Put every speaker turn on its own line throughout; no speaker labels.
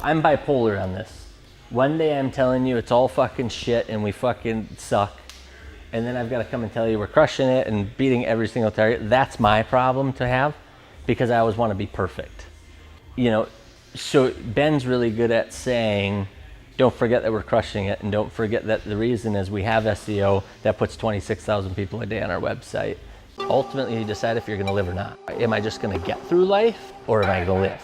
I'm bipolar on this. One day I'm telling you it's all fucking shit and we fucking suck. And then I've got to come and tell you we're crushing it and beating every single target. That's my problem to have because I always want to be perfect. You know, so Ben's really good at saying, don't forget that we're crushing it and don't forget that the reason is we have SEO that puts 26,000 people a day on our website. Ultimately, you decide if you're going to live or not. Am I just going to get through life or am I going to live?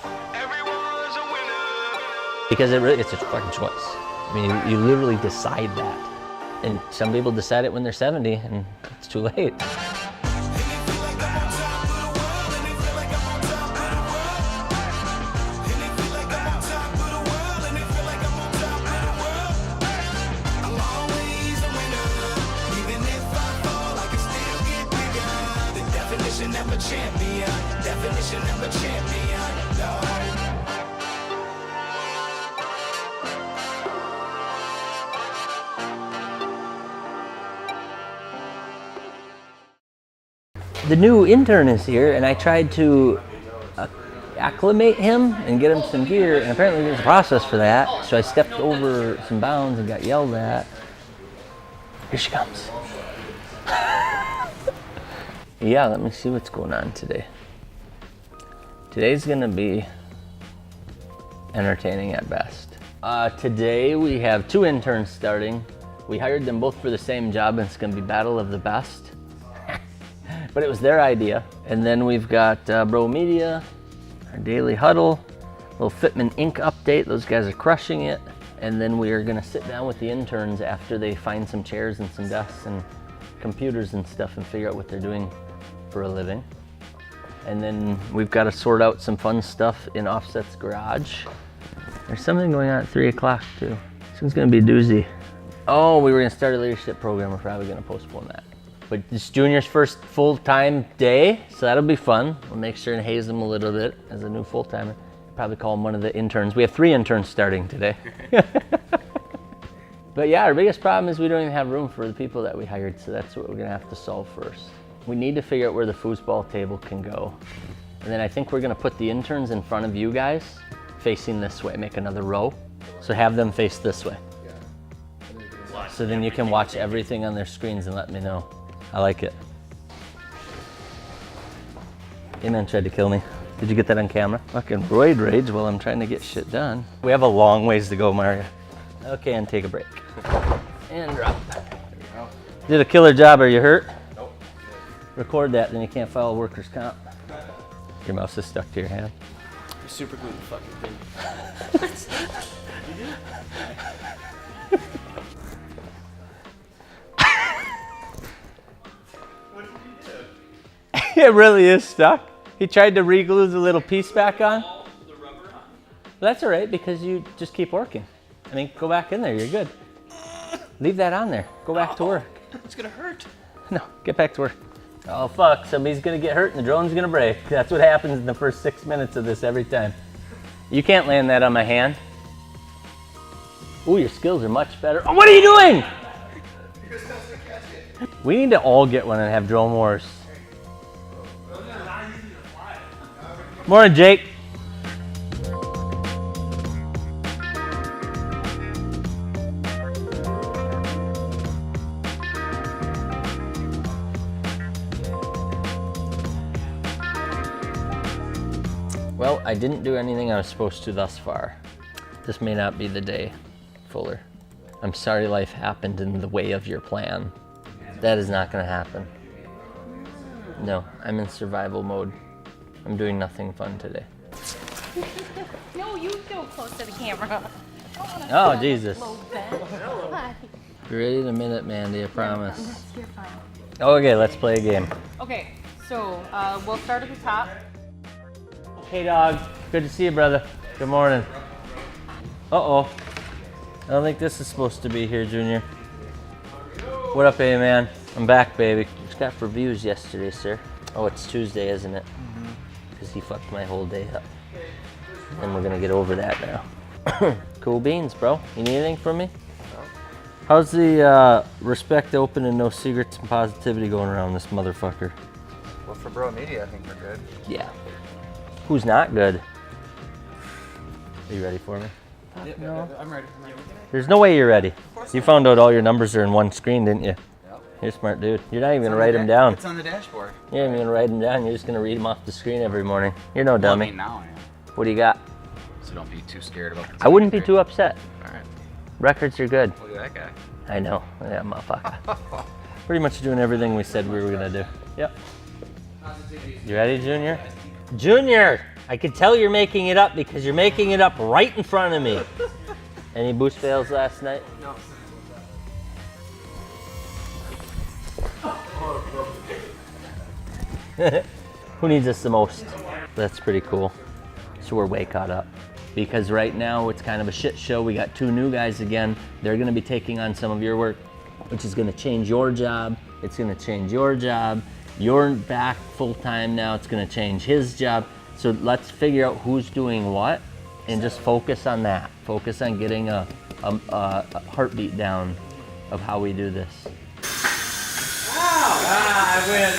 Because it's a fucking choice. I mean, you literally decide that. And some people decide it when they're 70 and it's too late. The new intern is here and I tried to acclimate him and get him some gear, and apparently there's a process for that. So I stepped over some bounds and got yelled at. Here she comes. Yeah, let me see what's going on today. Today's gonna be entertaining at best. Today we have 2 interns starting. We hired them both for the same job and it's gonna be battle of the best. But it was their idea. And then we've got Bro Media, our daily huddle, little Fitman Inc. update. Those guys are crushing it. And then we are gonna sit down with the interns after they find some chairs and some desks and computers and stuff and figure out what they're doing for a living. And then we've got to sort out some fun stuff in Offset's garage. There's something going on at 3 o'clock too. This one's gonna be a doozy. Oh, we were gonna start a leadership program. We're probably gonna postpone that. But it's Junior's first full-time day, so that'll be fun. We'll make sure and haze him a little bit as a new full-timer. Probably call him one of the interns. We have 3 interns starting today. But yeah, our biggest problem is we don't even have room for the people that we hired, so that's what we're gonna have to solve first. We need to figure out where the foosball table can go. And then I think we're gonna put the interns in front of you guys, facing this way, make another row. So have them face this way. So then you can watch everything on their screens and let me know. I like it. A-Man tried to kill me. Did you get that on camera? Fucking roid rage while I'm trying to get shit done. We have a long ways to go, Mario. Okay, and take a break. And drop. There you go. Did a killer job. Are you hurt? Nope. Record that, then you can't file workers' comp. Your mouse is stuck to your hand.
You're super glued, fucking thing.
What did you do?
It really is stuck. He tried to re-glue the little piece back on.
The rubber on?
That's all right because you just keep working. I mean, go back in there, you're good. Leave that on there. Go back to work.
It's gonna hurt.
No, get back to work. Oh fuck, somebody's gonna get hurt and the drone's gonna break. That's what happens in the first 6 minutes of this every time. You can't land that on my hand. Ooh, your skills are much better. Oh, what are you doing? We need to all get one and have drone wars. Morning, Jake. Well, I didn't do anything I was supposed to thus far. This may not be the day, Fuller. I'm sorry life happened in the way of your plan. That is not gonna happen. No, I'm in survival mode. I'm doing nothing fun today.
No, you go close to the camera.
Oh, Jesus.
Hi.
Be ready in a minute, Mandy, I promise.
You're fine.
Okay, let's play a game.
Okay, so we'll start at the top.
Hey, dog. Good to see you, brother. Good morning. Uh-oh. I don't think this is supposed to be here, Junior. What up, A-Man? I'm back, baby. Just got reviews yesterday, sir. Oh, it's Tuesday, isn't it? Because he fucked my whole day up. And we're gonna get over that now. Cool beans, bro. You need anything from me? How's the Respect Open and No Secrets and Positivity going around this motherfucker?
Well, for Bro Media, I think we're good.
Yeah. Who's not good? Are you ready for me? Fuck no.
I'm ready.
There's no way you're ready. You found out all your numbers are in one screen, didn't you?
Yep.
You're a smart dude. You're not even gonna write them down.
It's on the dashboard.
You're not even gonna write them down. You're just gonna read them off the screen every morning. You're no
Well, I
dummy.
mean, now I am.
What do you got?
So don't be too scared about
I wouldn't be too upset.
All right.
Records are good.
Look at that guy.
I know. Yeah, motherfucker. Pretty much doing everything we said we were gonna do. Yep. You ready, Junior? Junior! I could tell you're making it up because you're making it up right in front of me. Any boost fails last night?
No.
Who needs us the most? That's pretty cool. So we're way caught up. Because right now it's kind of a shit show. We got 2 new guys again. They're gonna be taking on some of your work, which is gonna change your job. It's gonna change your job. You're back full time now. It's gonna change his job. So let's figure out who's doing what and just focus on that. Focus on getting a heartbeat down of how we do this.
I win.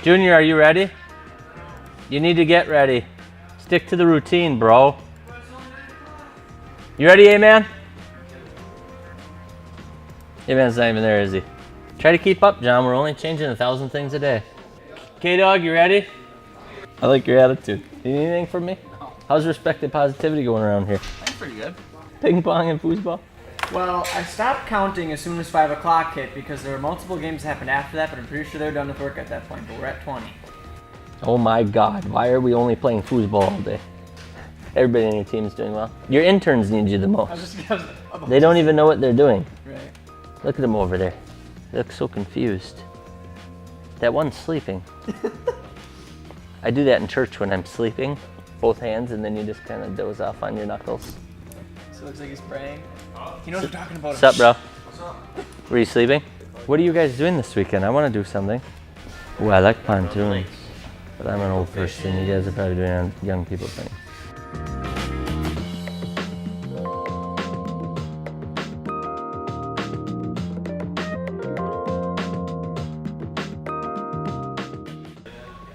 Junior, are you ready? You need to get ready. Stick to the routine, bro. You ready, A-Man? A-Man's not even there, is he? Try to keep up, John. We're only changing 1,000 things a day. K-Dog, you ready? I like your attitude. You need anything from me?
No.
How's respect and positivity going around here?
That's pretty good.
Ping pong and foosball?
Well, I stopped counting as soon as 5 o'clock hit because there were multiple games that happened after that, but I'm pretty sure they were done with work at that point, but we're at 20.
Oh my God, why are we only playing foosball all day? Everybody on your team's doing well. Your interns need you the most. They don't even know what they're doing.
Right.
Look at them over there. They look so confused. That one's sleeping. I do that in church when I'm sleeping. Both hands, and then you just kind of doze off on your knuckles.
So it looks like he's praying. He knows what we're talking about.
What's up, bro? What's up? Were you sleeping? What are you guys doing this weekend? I want to do something. Ooh, I like pontoons. But I'm an old person. You guys are probably doing a young people thing.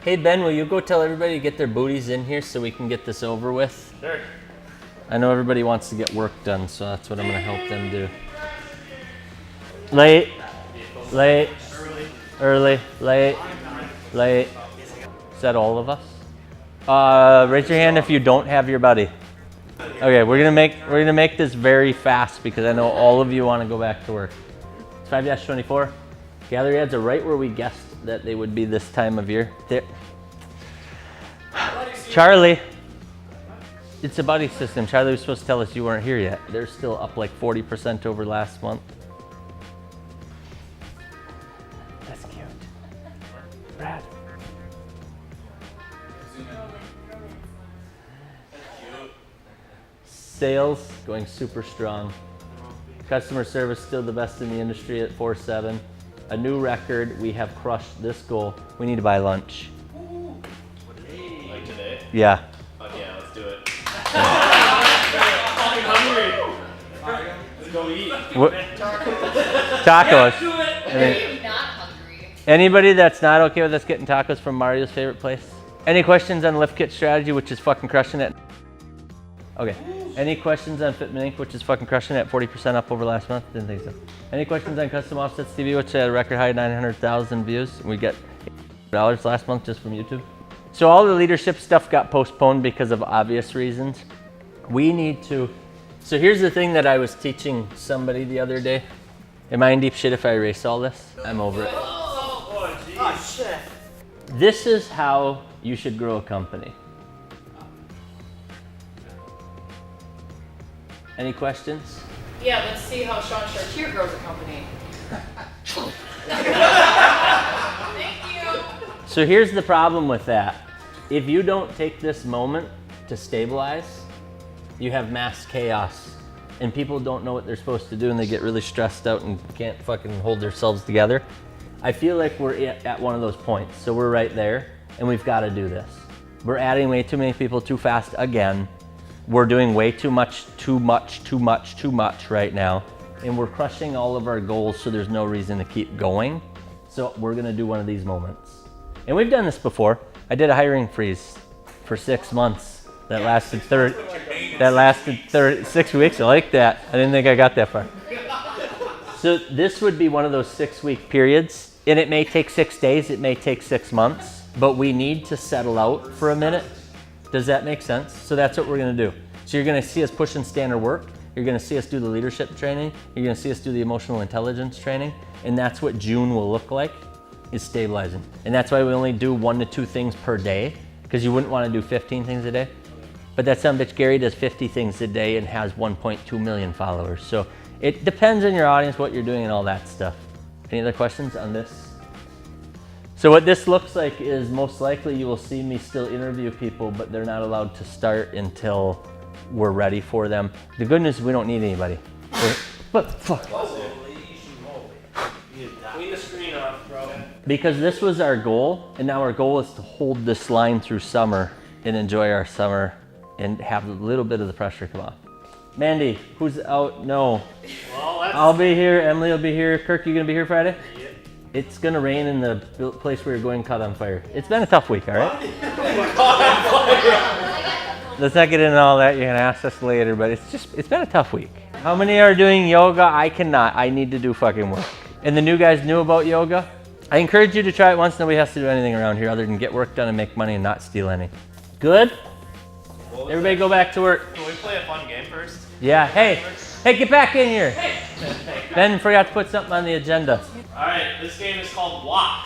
Hey Ben, will you go tell everybody to get their booties in here so we can get this over with?
Sure.
I know everybody wants to get work done, so that's what I'm gonna help them do. Late, late, early, late, late. Is that all of us? Raise your hand if you don't have your buddy. Okay, we're gonna make this very fast because I know all of you want to go back to work. It's 5-24. Gallery ads are right where we guessed that they would be this time of year. There. Charlie. It's a buddy system. Charlie was supposed to tell us you weren't here yet. They're still up like 40% over last month. That's cute. Brad. Sales going super strong. Customer service still the best in the industry at 4.7. A new record. We have crushed this goal. We need to buy lunch.
Like today?
Yeah.
Oh yeah, let's do it. I'm hungry. Let's go eat.
What? Tacos.
I'm not hungry.
Anybody that's not okay with us getting tacos from Mario's favorite place? Any questions on Lift Kit strategy, which is fucking crushing it? Okay. Any questions on Fitment Inc., which is fucking crushing it, 40% up over last month? Didn't think so. Any questions on Custom Offsets TV, which had a record high 900,000 views? We got $8 last month just from YouTube. So all the leadership stuff got postponed because of obvious reasons. We need to. So here's the thing that I was teaching somebody the other day. Am I in deep shit if I erase all this? I'm over it.
Oh shit.
This is how you should grow a company. Any questions?
Yeah, let's see how Sean Chartier grows a company. Thank you.
So here's the problem with that. If you don't take this moment to stabilize, you have mass chaos and people don't know what they're supposed to do and they get really stressed out and can't fucking hold themselves together. I feel like we're at one of those points. So we're right there and we've got to do this. We're adding way too many people too fast again. We're doing way too much right now. And we're crushing all of our goals, so there's no reason to keep going. So we're gonna do one of these moments. And we've done this before. I did a hiring freeze for 6 months. That lasted 6 weeks. I like that. I didn't think I got that far. So this would be one of those 6-week periods, and it may take 6 days, it may take 6 months, but we need to settle out for a minute. Does that make sense? So that's what we're gonna do. So you're gonna see us pushing standard work, you're gonna see us do the leadership training, you're gonna see us do the emotional intelligence training, and that's what June will look like, is stabilizing. And that's why we only do 1 to 2 things per day, because you wouldn't wanna do 15 things a day. But that son of a bitch Gary does 50 things a day and has 1.2 million followers. So it depends on your audience, what you're doing and all that stuff. Any other questions on this? So what this looks like is most likely you will see me still interview people, but they're not allowed to start until we're ready for them. The good news is we don't need anybody. But fuck.
Clean the screen off, bro.
Because this was our goal, and now our goal is to hold this line through summer and enjoy our summer and have a little bit of the pressure come off. Mandy, who's out? No.
Well,
I'll be here, Emily will be here. Kirk, you gonna be here Friday?
Yep.
It's gonna rain in the place where you're going caught on fire. It's been a tough week, all right? Let's not get into all that, you can ask us later, but it's been a tough week. How many are doing yoga? I cannot, I need to do fucking work. And the new guys knew about yoga. I encourage you to try it once. Nobody has to do anything around here other than get work done and make money and not steal any. Good? Everybody go back to work.
Can we play a fun game first?
Yeah, hey, get back in here. Ben forgot to put something on the agenda.
Alright, this game is called WA.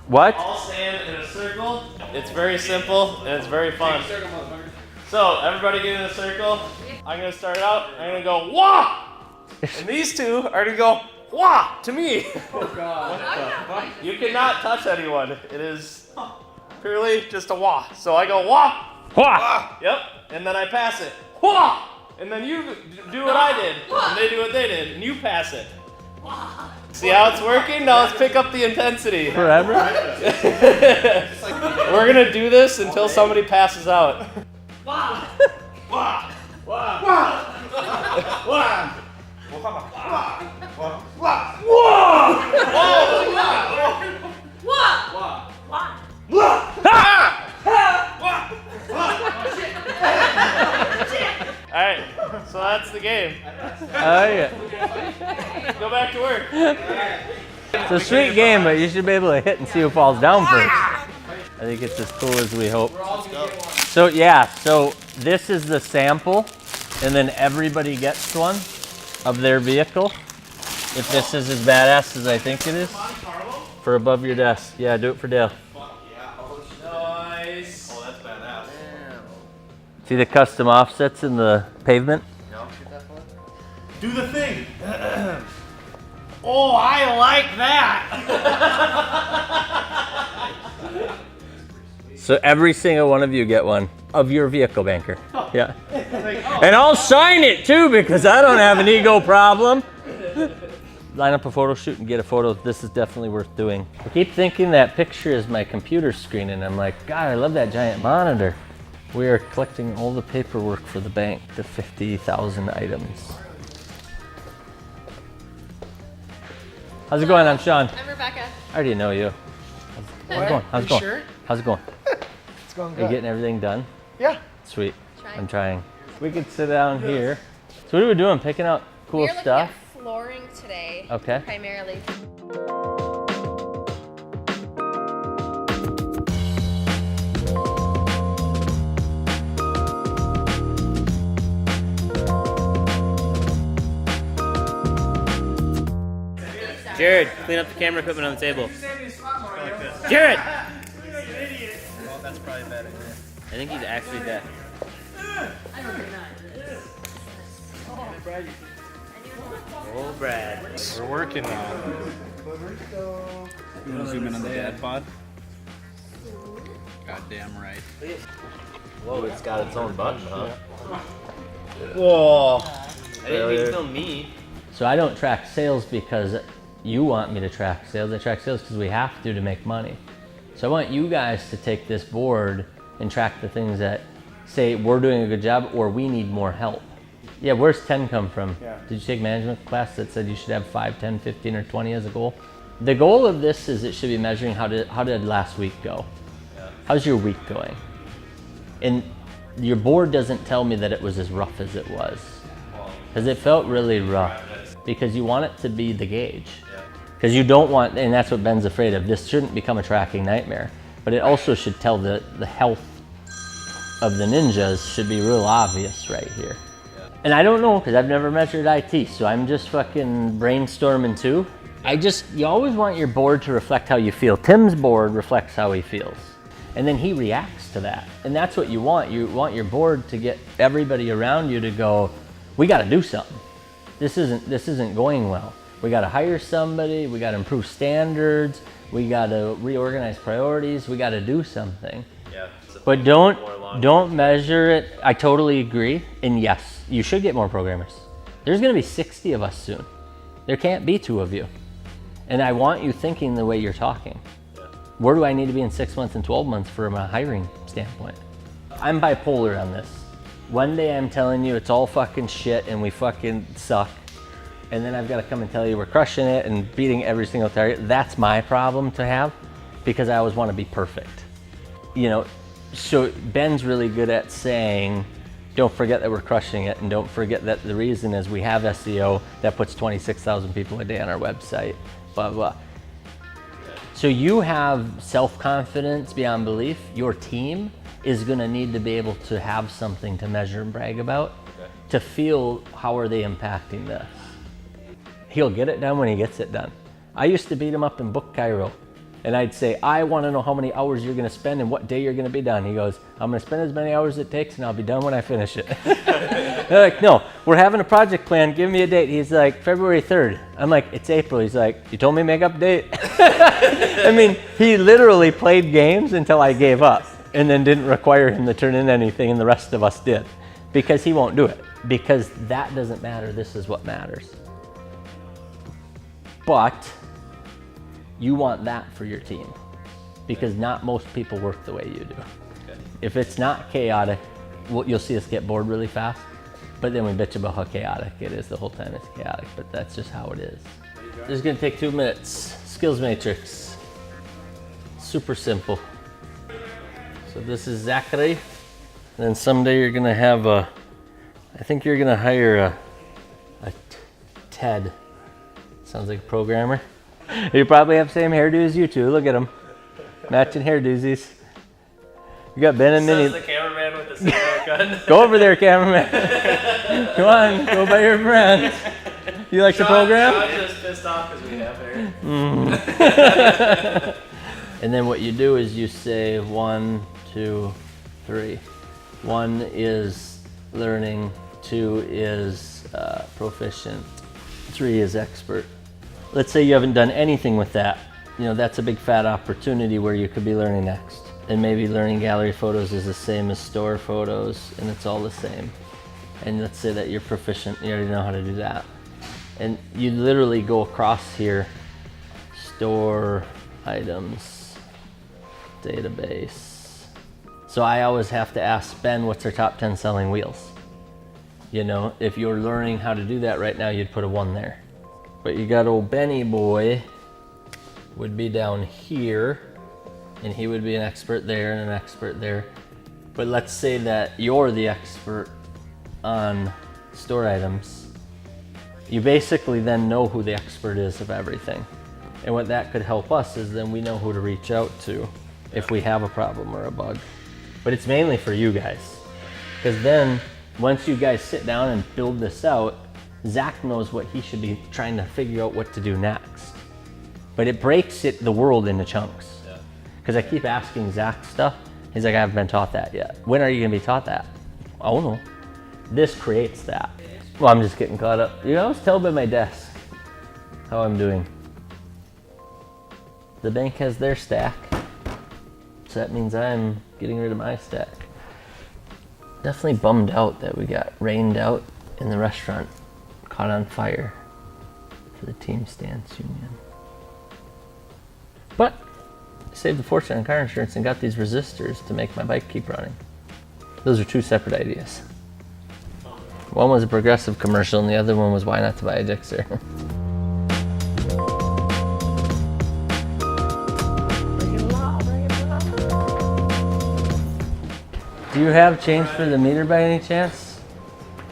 What?
All stand in a circle. It's very simple and it's very fun. So, everybody get in a circle. I'm gonna start out. I'm gonna go WA! And these two are gonna go WA to me.
Oh God.
You cannot touch anyone. It is purely just a WA. So I go WA!
Wah!
Yep, and then I pass it. Wah! And then you do what I did, and they do what they did, and you pass it. See how it's working? Now let's pick up the intensity.
Forever?
We're gonna do this until somebody passes out. Wah! Wah! Wah! Wah! Wah! Alright, so that's the game.
Oh yeah.
Go back to work.
It's a sweet game, but you should be able to hit and see who falls down first. I think it's as cool as we hope. So yeah, so this is the sample, and then everybody gets one of their vehicle. If this is as badass as I think it is. For above your desk. Yeah, do it for Dale.
Nice. Oh, that's badass.
See the custom offsets in the pavement?
Do the thing. Oh, I like that.
So every single one of you get one of your vehicle banker. Yeah. And I'll sign it too because I don't have an ego problem. Line up a photo shoot and get a photo. This is definitely worth doing. I keep thinking that picture is my computer screen and I'm like, God, I love that giant monitor. We are collecting all the paperwork for the bank, the 50,000 items. How's it going? I'm Sean.
I'm Rebecca.
I already know you. How's it going? How's it going?
Sure?
How's it going?
It's going
Are
good.
you getting everything done?
Yeah.
Sweet.
Trying.
I'm trying. We could sit down here. So what are we doing? Picking out cool
We're
stuff?
looking at flooring today.
Okay.
Primarily.
Jared, clean up the camera equipment on the table. Jared!
That's probably better.
I think he's actually deaf. Oh, Brad.
We're working on it. You want to zoom in on the dad pod? Goddamn right.
Whoa, it's got its own button, huh?
Whoa.
I didn't mean to film me.
So I don't track sales because you want me to track sales. I track sales because we have to make money. So I want you guys to take this board and track the things that say we're doing a good job or we need more help. Yeah, where's 10 come from?
Yeah.
Did you take management class that said you should have 5, 10, 15, or 20 as a goal? The goal of this is it should be measuring how did last week go? How's your week going? And your board doesn't tell me that it was as rough as it was. Because it felt really rough. Because you want it to be the gauge. Because you don't want, and that's what Ben's afraid of, this shouldn't become a tracking nightmare. But it also should tell the health of the ninjas should be real obvious right here. And I don't know, because I've never measured IT, so I'm just fucking brainstorming too. You always want your board to reflect how you feel. Tim's board reflects how he feels. And then he reacts to that. And that's what you want. You want your board to get everybody around you to go, we gotta do something. This isn't going well. We gotta hire somebody, we gotta improve standards, we gotta reorganize priorities, we gotta do something.
Yeah.
But don't measure it. I totally agree. And yes, you should get more programmers. There's gonna be 60 of us soon. There can't be 2 of you. And I want you thinking the way you're talking. Where do I need to be in 6 months and 12 months from a hiring standpoint? I'm bipolar on this. One day I'm telling you it's all fucking shit and we fucking suck. And then I've got to come and tell you we're crushing it and beating every single target. That's my problem to have because I always want to be perfect. You know, so Ben's really good at saying, don't forget that we're crushing it and don't forget that the reason is we have SEO that puts 26,000 people a day on our website, blah, blah. So you have self-confidence beyond belief. Your team is gonna need to be able to have something to measure and brag about to feel how are they impacting this. He'll get it done when he gets it done. I used to beat him up in Book Cairo and I'd say, I wanna know how many hours you're gonna spend and what day you're gonna be done. He goes, I'm gonna spend as many hours as it takes and I'll be done when I finish it. They're like, no, we're having a project plan, give me a date. He's like, February 3rd. I'm like, it's April. He's like, you told me make up date. I mean, he literally played games until I gave up and then didn't require him to turn in anything and the rest of us did because he won't do it because that doesn't matter. This is what matters. But you want that for your team because not most people work the way you do. If it's not chaotic, you'll see us get bored really fast, but then we bitch about how chaotic it is the whole time it's chaotic, but that's just how it is. This is gonna take 2 minutes. Skills matrix. Super simple. So this is Zachary. And then someday you're gonna have I think you're gonna hire a Ted. Sounds like a programmer. You probably have the same hairdo as you two. Look at them. Matching hairdoosies. You got Ben and Minnie.
Says the cameraman with the same haircut.
Go over there, cameraman. Come on, go by your friend. You like the program?
Sean's just pissed off because we have hair.
And then what you do is you say 1, 2, 3. 1 is learning, 2 is proficient, 3 is expert. Let's say you haven't done anything with that. You know, that's a big fat opportunity where you could be learning next. And maybe learning gallery photos is the same as store photos and it's all the same. And let's say that you're proficient, you already know how to do that. And you literally go across here, store items, database. So I always have to ask Ben, what's our top 10 selling wheels? You know, if you're learning how to do that right now, you'd put a 1 there. But you got old Benny boy would be down here and he would be an expert there and an expert there. But let's say that you're the expert on store items. You basically then know who the expert is of everything. And what that could help us is then we know who to reach out to if we have a problem or a bug. But it's mainly for you guys. Because then once you guys sit down and build this out, Zach knows what he should be trying to figure out what to do next. But it breaks the world into chunks. Because I keep asking Zach stuff. He's like, I haven't been taught that yet. When are you gonna be taught that? Oh no. This creates that. Well, I'm just getting caught up. You always tell by my desk how I'm doing. The bank has their stack. So that means I'm getting rid of my stack. Definitely bummed out that we got rained out in the restaurant caught on fire for the Team Stance Union. But I saved a fortune on car insurance and got these resistors to make my bike keep running. Those are two separate ideas. One was a Progressive commercial and the other one was why not to buy a Gixxer. Do you have change for the meter by any chance?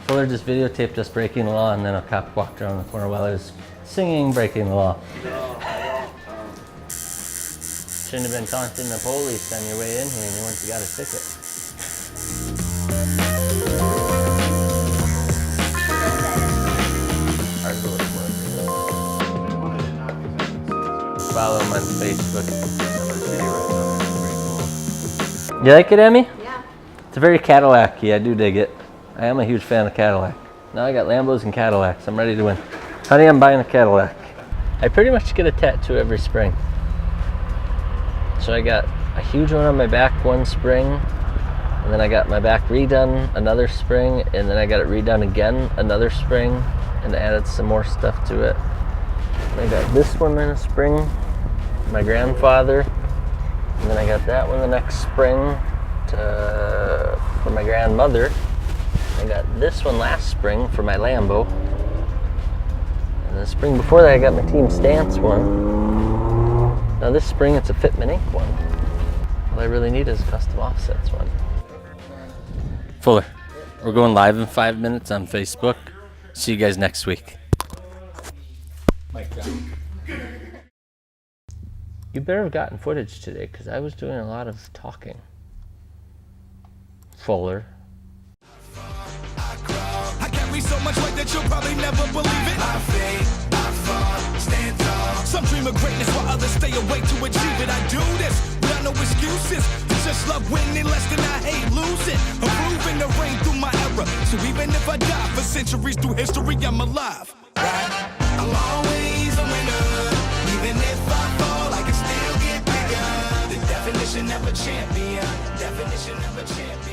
Fuller just videotaped us breaking the law and then a cop walked around the corner while I was singing breaking the law. Shouldn't have been taunting the police on your way in here and once you got a ticket. Follow him on Facebook. You like it, Emmy?
Yeah.
It's a very Cadillac-y. I do dig it. I am a huge fan of Cadillac. Now I got Lambos and Cadillacs. I'm ready to win. Honey, I'm buying a Cadillac. I pretty much get a tattoo every spring. So I got a huge one on my back one spring, and then I got my back redone another spring, and then I got it redone again another spring, and added some more stuff to it. And I got this one in a spring, my grandfather, and then I got that one the next spring for my grandmother. I got this one last spring for my Lambo, and the spring before that I got my Team Stance one. Now this spring it's a Fitment Inc. one. All I really need is a custom offsets one. Fuller, we're going live in 5 minutes on Facebook. See you guys next week. You better have gotten footage today because I was doing a lot of talking. Fuller.
I carry so much weight that you'll probably never believe it. I fade, I fall, stand tall. Some dream of greatness while others stay awake to achieve it. I do this without no excuses. Just love winning less than I hate losing. I'm proving the rain through my era. So even if I die for centuries through history, I'm alive. Right? I'm always a winner. Even if I fall, I can still get bigger. The definition of a champion. Definition of a champion.